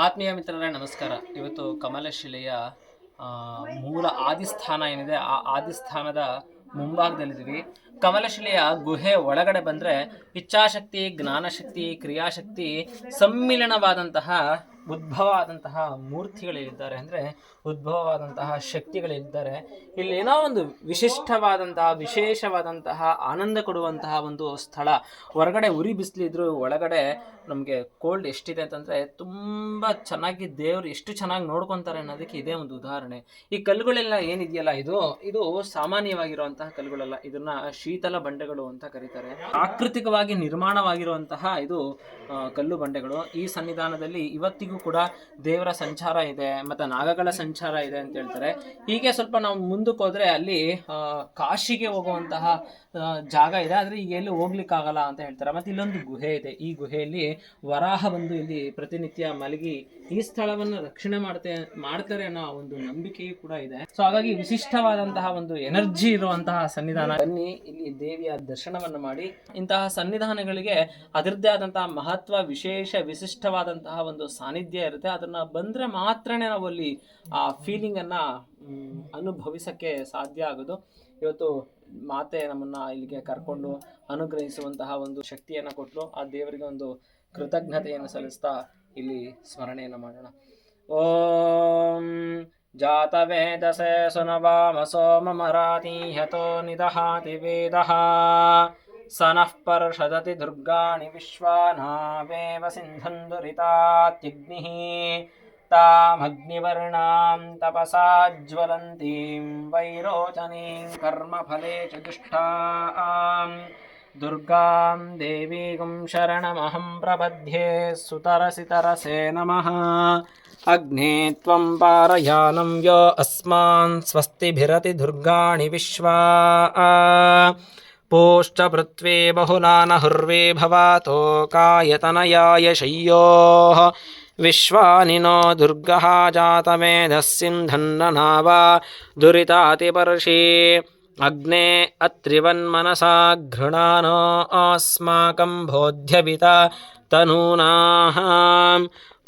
ಆತ್ಮೀಯ ಮಿತ್ರರೇ ನಮಸ್ಕಾರ. ಇವತ್ತು ಕಮಲಶಿಲೆಯ ಮೂಲ ಆದಿಸ್ಥಾನ ಏನಿದೆ ಆ ಆದಿಸ್ಥಾನದ ಮುಂಭಾಗದಲ್ಲಿದ್ದೀವಿ. ಕಮಲಶಿಲೆಯ ಗುಹೆ ಒಳಗಡೆ ಬಂದರೆ ಇಚ್ಛಾಶಕ್ತಿ, ಜ್ಞಾನಶಕ್ತಿ, ಕ್ರಿಯಾಶಕ್ತಿ ಸಮ್ಮಿಲನವಾದಂತಹ ಉದ್ಭವ ಆದಂತಹ ಮೂರ್ತಿಗಳಿದ್ದಾರೆ. ಅಂದರೆ ಉದ್ಭವವಾದಂತಹ ಶಕ್ತಿಗಳಿದ್ದಾರೆ. ಇಲ್ಲಿ ಏನೋ ಒಂದು ವಿಶಿಷ್ಟವಾದಂತಹ ವಿಶೇಷವಾದಂತಹ ಆನಂದ ಕೊಡುವಂತಹ ಒಂದು ಸ್ಥಳ. ಹೊರಗಡೆ ಉರಿ ಬಿಸಿಲಿದ್ರು ಒಳಗಡೆ ನಮಗೆ ಕೋಲ್ಡ್ ಎಷ್ಟಿದೆ ಅಂತಂದರೆ ತುಂಬ ಚೆನ್ನಾಗಿ ದೇವರು ಎಷ್ಟು ಚೆನ್ನಾಗಿ ನೋಡ್ಕೊತಾರೆ ಅನ್ನೋದಕ್ಕೆ ಇದೇ ಒಂದು ಉದಾಹರಣೆ. ಈ ಕಲ್ಲುಗಳೆಲ್ಲ ಏನಿದೆಯಲ್ಲ ಇದು ಸಾಮಾನ್ಯವಾಗಿರುವಂತಹ ಕಲ್ಲುಗಳಲ್ಲ. ಇದನ್ನ ಶೀತಲ ಬಂಡೆಗಳು ಅಂತ ಕರೀತಾರೆ. ಪ್ರಾಕೃತಿಕವಾಗಿ ನಿರ್ಮಾಣವಾಗಿರುವಂತಹ ಇದು ಕಲ್ಲು ಬಂಡೆಗಳು. ಈ ಸನ್ನಿಧಾನದಲ್ಲಿ ಇವತ್ತಿಗೂ ಕೂಡ ದೇವರ ಸಂಚಾರ ಇದೆ, ಮತ್ತು ನಾಗಗಳ ಸಂಚಾರ ಇದೆ ಅಂತ ಹೇಳ್ತಾರೆ. ಹೀಗೆ ಸ್ವಲ್ಪ ನಾವು ಮುಂದಕ್ಕೆ ಹೋದ್ರೆ ಅಲ್ಲಿ ಕಾಶಿಗೆ ಹೋಗುವಂತಹ ಜಾಗ ಇದೆ, ಆದರೆ ಈಗ ಎಲ್ಲಿ ಹೋಗ್ಲಿಕ್ಕಾಗಲ್ಲ ಅಂತ ಹೇಳ್ತಾರೆ. ಮತ್ತು ಇಲ್ಲೊಂದು ಗುಹೆ ಇದೆ. ಈ ಗುಹೆಯಲ್ಲಿ ವರಾಹ ಬಂದು ಇಲ್ಲಿ ಪ್ರತಿನಿತ್ಯ ಮಲಗಿ ಈ ಸ್ಥಳವನ್ನು ರಕ್ಷಣೆ ಮಾಡ್ತಾರೆ ಅನ್ನೋ ಒಂದು ನಂಬಿಕೆಯೂ ಕೂಡ ಇದೆ. ಸೊ ಹಾಗಾಗಿ ವಿಶಿಷ್ಟವಾದಂತಹ ಒಂದು ಎನರ್ಜಿ ಇರುವಂತಹ ಸನ್ನಿಧಾನ. ಬನ್ನಿ, ಇಲ್ಲಿ ದೇವಿಯ ದರ್ಶನವನ್ನು ಮಾಡಿ. ಇಂತಹ ಸನ್ನಿಧಾನಗಳಿಗೆ ಅದರದ್ದೇ ಆದಂತಹ ಮಹತ್ವ, ವಿಶೇಷ ವಿಶಿಷ್ಟವಾದಂತಹ ಒಂದು ಸಾನ್ನಿಧ್ಯ ಇರುತ್ತೆ. ಅದನ್ನ ಬಂದ್ರೆ ಮಾತ್ರನೇ ನಾವು ಅಲ್ಲಿ ಆ ಫೀಲಿಂಗ್ ಅನ್ನ ಅನುಭವಿಸಕ್ಕೆ ಸಾಧ್ಯ ಆಗೋದು. ಇವತ್ತು ಮಾತೆ ನಮ್ಮನ್ನ ಇಲ್ಲಿಗೆ ಕರ್ಕೊಂಡು ಅನುಗ್ರಹಿಸುವಂತಹ ಒಂದು ಶಕ್ತಿಯನ್ನು ಕೊಟ್ಟರು. ಆ ದೇವರಿಗೆ ಒಂದು ಕೃತಜ್ಞತೆಯನ್ನು ಸಲ್ಲಿಸ್ತಾ ಇಲ್ಲಿ ಸ್ಮರಣೆಯನ್ನು ಮಾಡೋಣ. ಓಂ ಜಾತವೇದಸೆ ಸುನವಾಮ ಸೋಮಮರಾತಿ ಹತೋ ನಿದಹಾತಿ ವೇದಃ ಸನಃ ಪರ್ಷದತಿ ದುರ್ಗಾಣಿ ವಿಶ್ವಾನಾವೇವ ಸಿಂಧಂದುರಿತಾತ್ಯಗ್ನಿಃ ತಾಮಗ್ನಿವರ್ಣಾಂ ತಪಸಾ ಜ್ವಲಂತೀಂ ವೈರೋಚನೀಂ ಕರ್ಮಫಲೇಷು ದುಷ್ಟಾಂ ದುರ್ಗಾಂ ದೇವೀಂ ಶರಣಮಹಂ ಪ್ರಪದ್ಯೆ ಸುತರಸಿ ತರಸೆ ನಮಃ. ಅಗ್ನೇ ತ್ವಂ ಪಾರಯಾನಂ ಯೋ ಅಸ್ಮಾನ್ ಸ್ವಸ್ತಿಭಿರತಿ ದುರ್ಗಾಣಿ ವಿಶ್ವಾ ಪೋಶ್ಚ ಪೃಥ್ವೇ ಬಹುಲಾನಹುರ್ವೇ ಭವಾತೋ ಕಾಯತನಯಾಯ ಶಯ್ಯೋಃ ವಿಶ್ವಾನಿನೋ ದುರ್ಗಃ ಜಾತಮೇಧಸ್ಸಿಂಧನ್ನನಾವ ದುರಿತಾತಿಪರ್ಷಿ ಅಗ್ನೇ ಅತ್ರಿವನ್ಮನಸಾ ಘೃಣಾನೋ ಅಸ್ಮಾಕಂ ಬೋಧ್ಯವಿತ ತನೂನಾಃ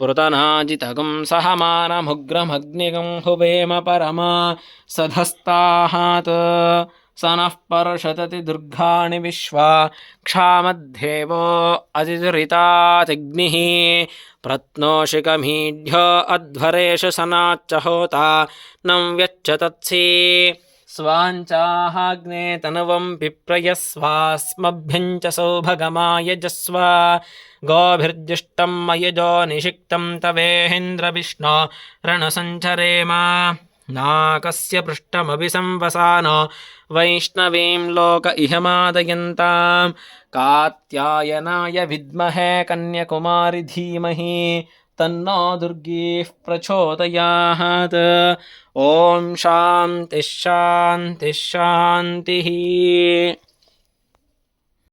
ಪೃತನಾಜಿತಗಂ ಸಹಮಾನಮುಗ್ರಮಗ್ನಿಗಂ ಹುಬೇಮ ಪರಮ ಸಧಸ್ತಾಹಾತ್ ಸನಃ ಪರ್ಷತತಿ ದುರ್ಗಾಣಿ ವಿಶ್ವಾ ಕ್ಷಾಮದ್ದೇವೋ ಅತಿದುರಿತಾತಿಗ್ನಿಃ ಪ್ರತ್ನೋಷಿಕಮೀಢ್ಯೋ ಅಧ್ವರೇಷು ಸನಾಚ್ಚ ಹೋತಾ ನಂ ವ್ಯಚ್ಚತತ್ಸಿ ಸ್ವಾಂಚಾಹಾಗ್ನೇ ತನುವಂ ಪಿಪ್ರಯಸ್ವಾಸ್ಮಭ್ಯಂಚ ಸೌಭಗಮಾಯಜಸ್ವ ಗೋಭಿರ್ಜುಷ್ಟಂ ಮಯಜೋ ನಿಷಿಕ್ತಂ ತವೇಹೇಂದ್ರ ವಿಷ್ಣು ರಣಸಂಚರೇಮ ನಾಕಸ್ಯ ಪೃಷ್ಠಮಭಿಸಂವಸಾನೋ ವೈಷ್ಣವೀಂ ಲೋಕ ಇಹಮಾದಯಂತಾಂ ಕಾತ್ಯಾಯನಾಯ ವಿದ್ಮಹೇ ಕನ್ಯಾಕುಮಾರಿ ಧೀಮಹಿ ತನ್ನೋ ದುರ್ಗೀಃ ಪ್ರಚೋದಯಾತ್. ಓಂ ಶಾಂತಿ ಶಾಂತಿ ಶಾಂತಿ.